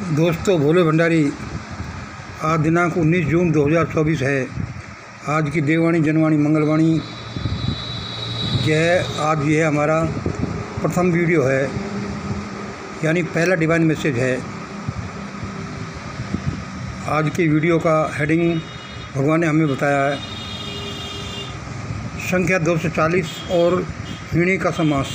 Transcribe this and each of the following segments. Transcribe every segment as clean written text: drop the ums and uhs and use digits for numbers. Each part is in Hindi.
दोस्तों, भोले भंडारी। आज दिनांक 19 जून 2024 है। आज की देववाणी, जनवाणी, मंगलवाणी आज ये हमारा प्रथम वीडियो है, यानी पहला डिवाइन मैसेज है। आज की वीडियो का हेडिंग भगवान ने हमें बताया है, संख्या 240 और हीणी का समास।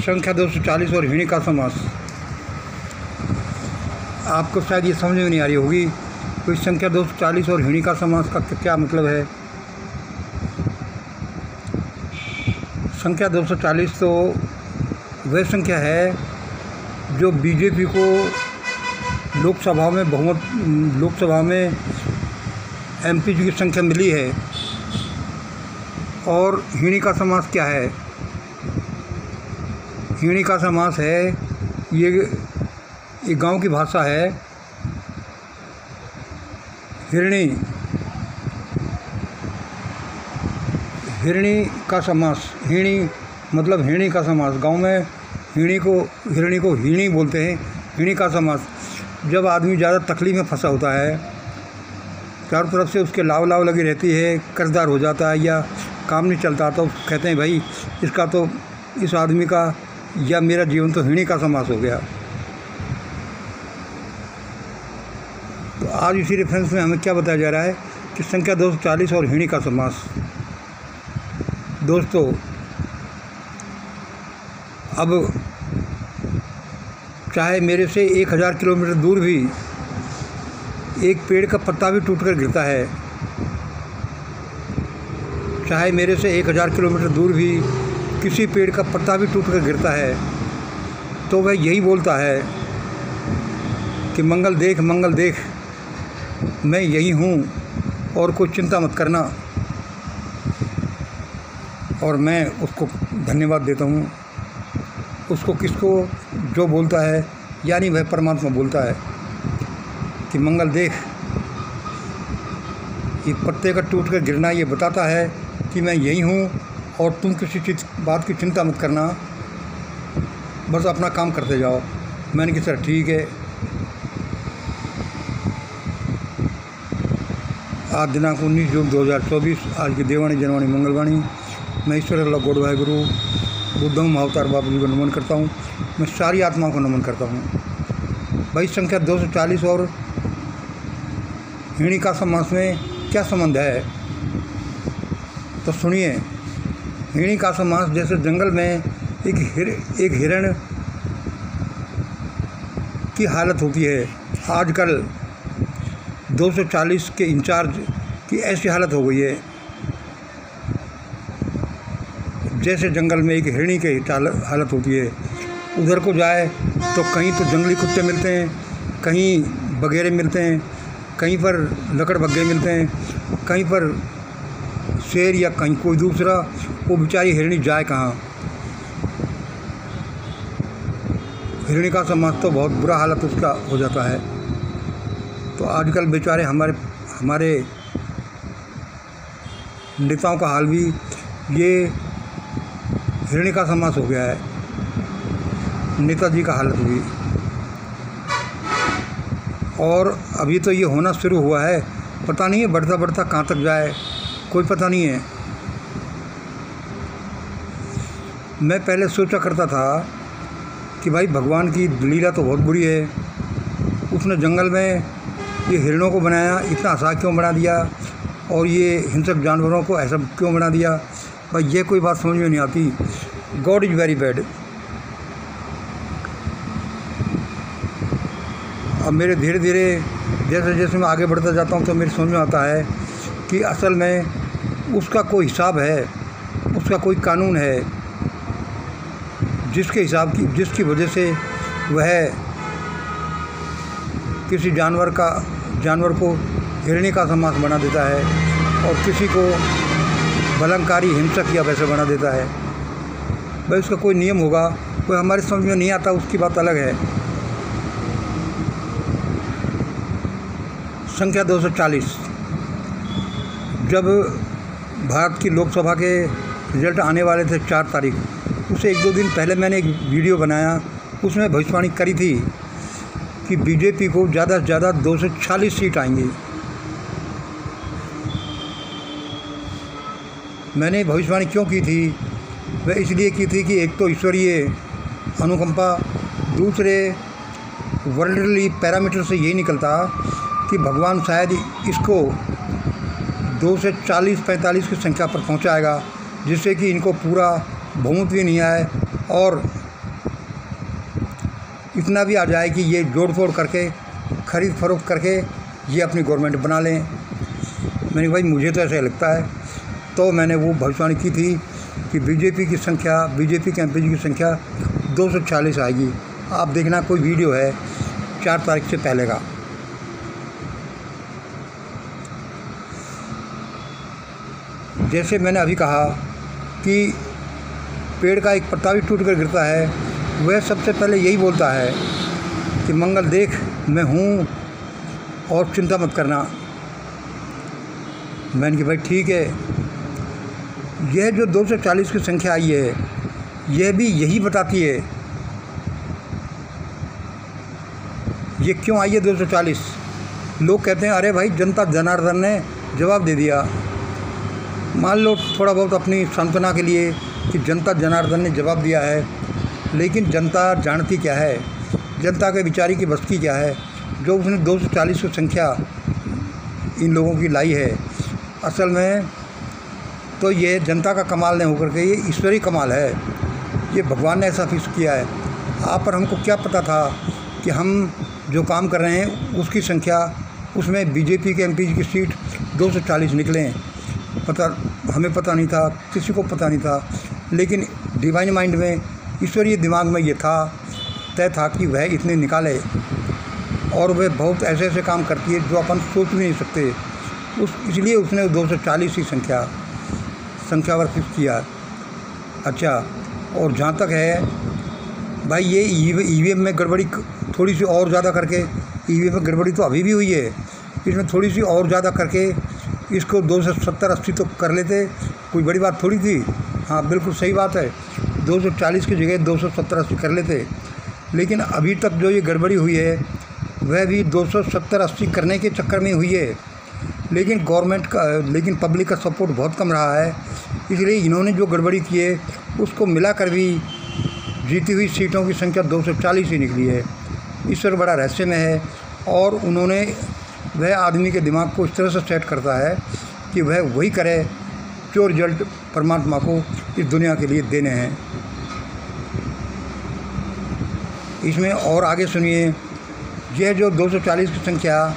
संख्या 240 और हीणी का समास आपको शायद ये समझ में नहीं आ रही होगी, तो इस संख्या 240 और हीणी का समास का क्या मतलब है। संख्या 240 तो वह संख्या है जो बीजेपी को लोकसभा में एमपी की संख्या मिली है। और हीणी का समास क्या है? हीणी का समास है, ये गांव की भाषा है। हिरणी का समास। हीणी मतलब हीणी का समास। गांव में हिरणी को हीणी बोलते हैं। हीणी का समास जब आदमी ज़्यादा तकलीफ में फंसा होता है, चारों तरफ से उसके लाव लगी रहती है, कर्जदार हो जाता है या काम नहीं चलता, तो कहते हैं भाई इसका तो, इस आदमी का या मेरा जीवन तो हीणी का समास हो गया। तो आज इसी रेफरेंस में हमें क्या बताया जा रहा है कि संख्या 240 और हीणी का समास। दोस्तों, अब चाहे मेरे से 1000 किलोमीटर दूर भी एक पेड़ का पत्ता भी टूटकर गिरता है, चाहे मेरे से 1000 किलोमीटर दूर भी किसी पेड़ का पत्ता भी टूटकर गिरता है, तो वह यही बोलता है कि मंगल देख, मैं यही हूँ और कोई चिंता मत करना। और मैं उसको धन्यवाद देता हूँ। उसको किसको? जो बोलता है, यानी वह परमात्मा बोलता है कि मंगल देख। ये पत्ते का टूट कर गिरना ये बताता है कि मैं यही हूँ और तुम किसी बात की चिंता मत करना, बस अपना काम करते जाओ। मैंने कहा सर ठीक है। आज दिनांक 19 जून 2024। आज की देववाणी, जनवाणी, मंगलवाणी। मैं ईश्वर अल्लाह गॉड वाहिगुरु बुद्धम अवतार बाबू जी को नमन करता हूँ। मैं सारी आत्माओं को नमन करता हूँ। भाई, संख्या 240 और हीणी का समास में क्या संबंध है, तो सुनिए। हीणी का समास जैसे जंगल में एक हिरण की हालत होती है। आजकल 240 के इंचार्ज की ऐसी हालत हो गई है, जैसे जंगल में एक हिरणी की हालत होती है। उधर को जाए तो कहीं तो जंगली कुत्ते मिलते हैं, कहीं बगेरे मिलते हैं, कहीं पर लकड़बग्गे मिलते हैं, कहीं पर शेर या कहीं कोई दूसरा। वो बेचारी हिरणी जाए कहाँ? हिरणी का समास तो बहुत बुरा हालत उसका हो जाता है। तो आजकल बेचारे हमारे नेताओं का हाल भी ये हिरणी का समास हो गया है। नेताजी का हालत भी। और अभी तो ये होना शुरू हुआ है, पता नहीं है बढ़ता कहाँ तक जाए, कोई पता नहीं है। मैं पहले सोचा करता था कि भाई भगवान की लीला तो बहुत बुरी है। उसने जंगल में ये हिरणों को बनाया, इतना आसान क्यों बना दिया, और ये हिंसक जानवरों को ऐसा क्यों बना दिया। भाई ये कोई बात समझ में नहीं आती। God is very bad. अब मेरे धीरे धीरे जैसे मैं आगे बढ़ता जाता हूँ तो मेरे समझ में आता है कि असल में उसका कोई हिसाब है, उसका कोई कानून है, जिसकी वजह से वह किसी जानवर को हिरणी का समास बना देता है और किसी को बलंकारी, हिंसक या वैसे बना देता है। भाई उसका कोई नियम होगा, कोई हमारे समझ में नहीं आता, उसकी बात अलग है। संख्या 240। जब भारत की लोकसभा के रिजल्ट आने वाले थे 4 तारीख, उससे 1-2 दिन पहले मैंने एक वीडियो बनाया, उसमें भविष्यवाणी करी थी कि बीजेपी को ज़्यादा से ज़्यादा 240 सीट आएंगी। मैंने भविष्यवाणी क्यों की थी? वह इसलिए की थी कि एक तो ईश्वरीय अनुकंपा, दूसरे वर्ल्डली पैरामीटर से यही निकलता कि भगवान शायद इसको 240-45 की संख्या पर पहुंचाएगा, जिससे कि इनको पूरा बहुमत भी नहीं आए और इतना भी आ जाए कि ये जोड़ तोड़ करके खरीद फरोख्त करके ये अपनी गवर्नमेंट बना लें। मैंने भाई मुझे तो ऐसा लगता है, तो मैंने वो भविष्यवाणी की थी कि बीजेपी की संख्या, बीजेपी के एमपी की संख्या 240 आएगी। आप देखना, कोई वीडियो है 4 तारीख से पहले का। जैसे मैंने अभी कहा कि पेड़ का एक पत्ता भी टूट कर गिरता है, वह सबसे पहले यही बोलता है कि मंगल देख, मैं हूँ और चिंता मत करना। मैंने कहा भाई ठीक है। यह जो 240 की संख्या आई है, यह भी यही बताती है ये क्यों आई है 240। लोग कहते हैं अरे भाई जनता जनार्दन ने जवाब दे दिया। मान लो थोड़ा बहुत अपनी सांत्वना के लिए कि जनता जनार्दन ने जवाब दिया है, लेकिन जनता जानती क्या है, जनता के बेचारी की बस्ती क्या है जो उसने 240 की संख्या इन लोगों की लाई है। असल में तो ये जनता का कमाल नहीं होकर के ये ईश्वरीय कमाल है, ये भगवान ने ऐसा फिक्स किया है। आप पर हमको क्या पता था कि हम जो काम कर रहे हैं उसकी संख्या, उसमें बीजेपी के एमपी की सीट 240 निकलें, हमें पता नहीं था, किसी को पता नहीं था। लेकिन डिवाइन माइंड में, ईश्वरीय दिमाग में ये था, तय था कि वह इतने निकाले। और वह बहुत ऐसे ऐसे काम करती है जो अपन सोच भी नहीं सकते। इसलिए उसने 240 की संख्या पर फिक्स किया। अच्छा, और जहाँ तक है भाई ये ईवीएम में गड़बड़ी थोड़ी सी और ज़्यादा करके, ईवीएम में गड़बड़ी तो अभी भी हुई है, इसमें थोड़ी सी और ज़्यादा करके इसको 270-80 तो कर लेते, कोई बड़ी बात थोड़ी थी। हाँ बिल्कुल सही बात है, 240 की जगह 270-80 कर लेते। लेकिन अभी तक जो ये गड़बड़ी हुई है वह भी 270-80 करने के चक्कर में हुई है। लेकिन लेकिन पब्लिक का सपोर्ट बहुत कम रहा है, इसलिए इन्होंने जो गड़बड़ी की है उसको मिलाकर भी जीती हुई सीटों की संख्या 240 ही निकली है। ईश्वर बड़ा रहस्य में है और उन्होंने वह आदमी के दिमाग को इस तरह से सेट करता है कि वह वही करे जो रिजल्ट परमात्मा को इस दुनिया के लिए देने हैं। इसमें और आगे सुनिए, यह जो 240 की संख्या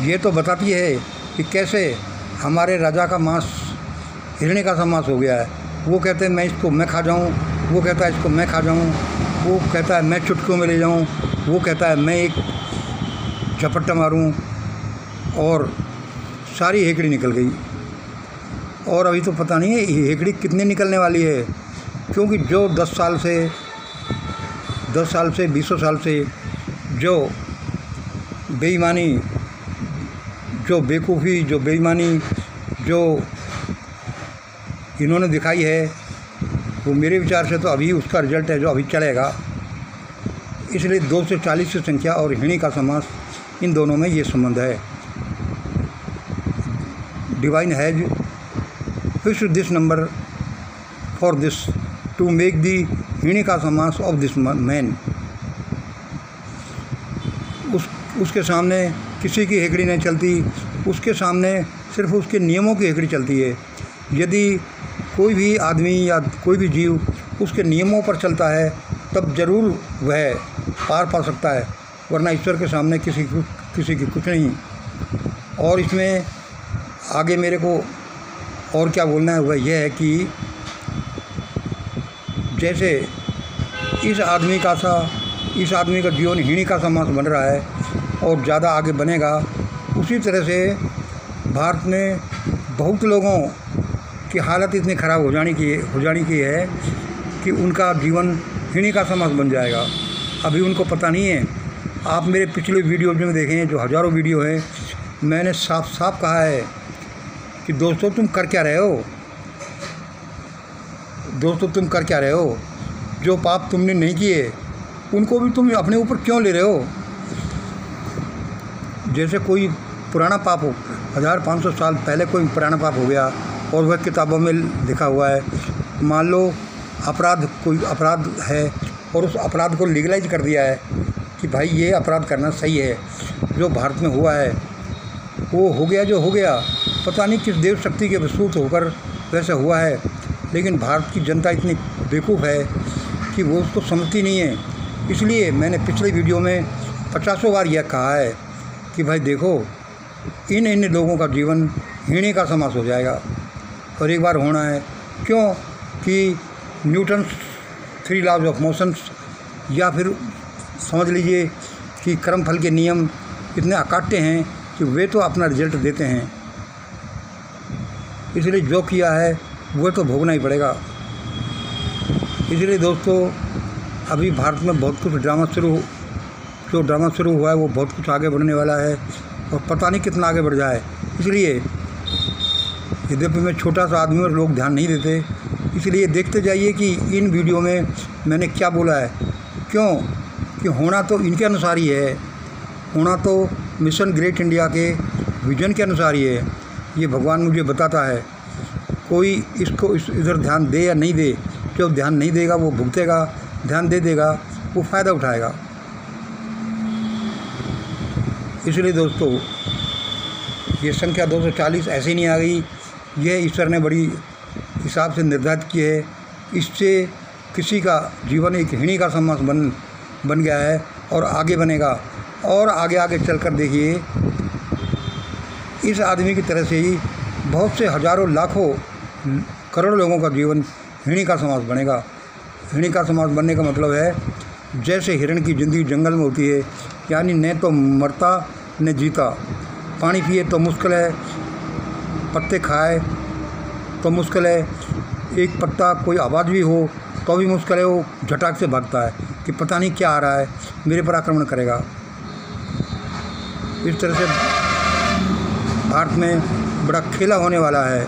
ये तो बताती है कि कैसे हमारे राजा का मांस हिरणी का सा मांस हो गया है। वो कहते हैं मैं खा जाऊँ, वो कहता है इसको मैं खा जाऊँ, वो कहता है मैं चुटकियों में ले जाऊँ, वो कहता है मैं एक झपट्टा मारूँ, और सारी हेकड़ी निकल गई। और अभी तो पता नहीं है हेकड़ी कितनी निकलने वाली है, क्योंकि जो 10 साल से 20 साल से जो बेईमानी, जो बेवकूफ़ी, जो बेईमानी जो इन्होंने दिखाई है, वो मेरे विचार से तो अभी उसका रिजल्ट है जो अभी चलेगा। इसलिए 240 की संख्या और हिरणी का समास, इन दोनों में ये संबंध है। Divine has fixed this number for this to make the हिरणी का समास ऑफ दिस मैन। उसके सामने किसी की हेकड़ी नहीं चलती, उसके सामने सिर्फ उसके नियमों की हेकड़ी चलती है। यदि कोई भी आदमी या कोई भी जीव उसके नियमों पर चलता है तब ज़रूर वह पार पा सकता है, वरना ईश्वर के सामने किसी की कुछ नहीं। और इसमें आगे मेरे को और क्या बोलना है वह यह है कि जैसे इस आदमी का जीवन हिरणी का सा मांस बन रहा है और ज़्यादा आगे बनेगा, उसी तरह से भारत में बहुत लोगों की हालत इतनी ख़राब हो जाने की है कि उनका जीवन हिरणी का सा मांस बन जाएगा। अभी उनको पता नहीं है। आप मेरे पिछले वीडियो में देखें, जो हज़ारों वीडियो हैं, मैंने साफ साफ कहा है कि दोस्तों तुम कर क्या रहे हो, दोस्तों तुम कर क्या रहे हो। जो पाप तुमने नहीं किए उनको भी तुम अपने ऊपर क्यों ले रहे हो? जैसे कोई पुराना पाप हो, 1500 साल पहले कोई पुराना पाप हो गया और वह किताबों में लिखा हुआ है, मान लो कोई अपराध है और उस अपराध को लीगलाइज कर दिया है कि भाई ये अपराध करना सही है, जो भारत में हुआ है वो हो गया जो हो गया, पता नहीं किस देव शक्ति के वसूत होकर वैसे हुआ है, लेकिन भारत की जनता इतनी बेवकूफ़ है कि वो उसको समझती नहीं है। इसलिए मैंने पिछले वीडियो में 50 बार यह कहा है कि भाई देखो, इन लोगों का जीवन हीणी का समास हो जाएगा, और एक बार होना है। क्यों कि न्यूटन 3 लॉज ऑफ मोशंस, या फिर समझ लीजिए कि कर्मफल के नियम इतने अकाट्य हैं कि वे तो अपना रिजल्ट देते हैं, इसलिए जो किया है वो तो भोगना ही पड़ेगा। इसलिए दोस्तों, अभी भारत में बहुत कुछ ड्रामा शुरू हुआ है वो बहुत कुछ आगे बढ़ने वाला है, और पता नहीं कितना आगे बढ़ जाए। इसलिए यद्यपि मैं छोटा सा आदमी और लोग ध्यान नहीं देते, इसलिए देखते जाइए कि इन वीडियो में मैंने क्या बोला है। क्यों कि होना तो इनके अनुसार ही है, होना तो मिशन ग्रेट इंडिया के विजन के अनुसार ही है। ये भगवान मुझे बताता है, कोई इसको इधर ध्यान दे या नहीं दे, जो ध्यान नहीं देगा वो भुगतेगा, ध्यान दे देगा वो फ़ायदा उठाएगा। इसलिए दोस्तों, ये संख्या 240 ऐसे नहीं आ गई, यह ईश्वर ने बड़ी हिसाब से निर्धारित की है। इससे किसी का जीवन एक हीणी का समास बन गया है और आगे बनेगा, और आगे चल कर देखिए, इस आदमी की तरह से ही बहुत से हज़ारों लाखों करोड़ों लोगों का जीवन हीणी का समास बनेगा। हीणी का समास बनने का मतलब है जैसे हिरण की ज़िंदगी जंगल में होती है, यानी न तो मरता न जीता, पानी पिए तो मुश्किल है, पत्ते खाए तो मुश्किल है, एक पत्ता कोई आवाज़ भी हो तो भी मुश्किल है, वो झटाक से भागता है कि पता नहीं क्या आ रहा है, मेरे पर आक्रमण करेगा। इस तरह से भारत में बड़ा खेला होने वाला है।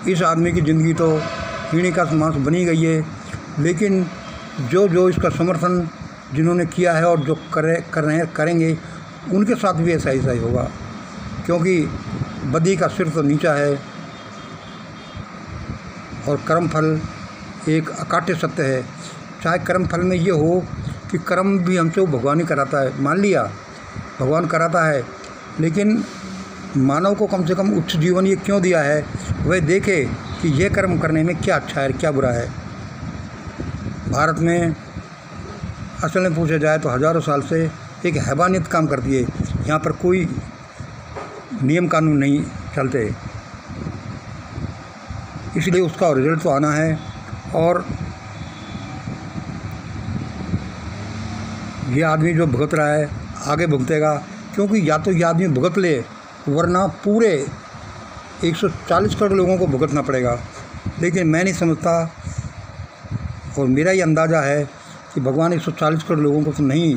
इस आदमी की ज़िंदगी तो हीणी का समास बनी गई है, लेकिन जो इसका समर्थन जिन्होंने किया है और जो करेंगे उनके साथ भी ऐसा ही होगा, क्योंकि बदी का सिर तो नीचा है और कर्मफल एक अकाट्य सत्य है। चाहे कर्मफल में ये हो कि कर्म भी हमसे वो भगवान ही कराता है, मान लिया भगवान कराता है, लेकिन मानव को कम से कम उच्च जीवन ये क्यों दिया है, वह देखे कि यह कर्म करने में क्या अच्छा है क्या बुरा है। भारत में असल में पूछा जाए तो हज़ारों साल से एक हैवानियत काम करती है, यहाँ पर कोई नियम कानून नहीं चलते, इसलिए उसका रिजल्ट तो आना है। और ये आदमी जो भुगत रहा है आगे भुगतेगा, क्योंकि या तो ये आदमी भुगत ले, वरना पूरे 140 करोड़ लोगों को भुगतना पड़ेगा। लेकिन मैं नहीं समझता, और मेरा ये अंदाज़ा है कि भगवान 140 करोड़ लोगों को तो नहीं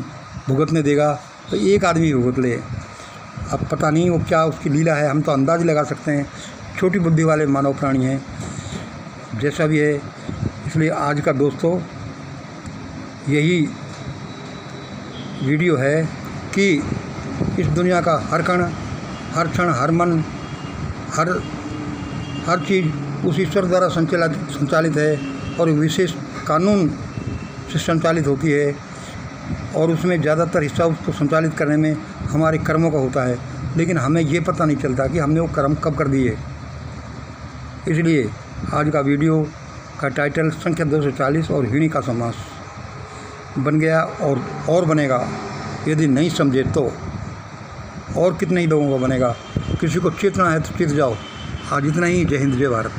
भुगतने देगा, तो एक आदमी भुगत ले। अब पता नहीं वो क्या उसकी लीला है, हम तो अंदाज़ लगा सकते हैं, छोटी बुद्धि वाले मानव प्राणी हैं, जैसा भी है। इसलिए आज का दोस्तों यही वीडियो है कि इस दुनिया का हर कण, हर क्षण, हर मन, हर चीज़ उस ईश्वर द्वारा संचालित है, और विशेष कानून से संचालित होती है, और उसमें ज़्यादातर हिस्सा उसको संचालित करने में हमारे कर्मों का होता है, लेकिन हमें ये पता नहीं चलता कि हमने वो कर्म कब कर दिए। इसलिए आज का वीडियो का टाइटल संख्या 240 और हीणी का समास बन गया, और बनेगा यदि नहीं समझे तो, और कितने ही लोगों को बनेगा। किसी को चेतना है तो चेत जाओ। आज इतना ही। जय हिंद, जय भारत।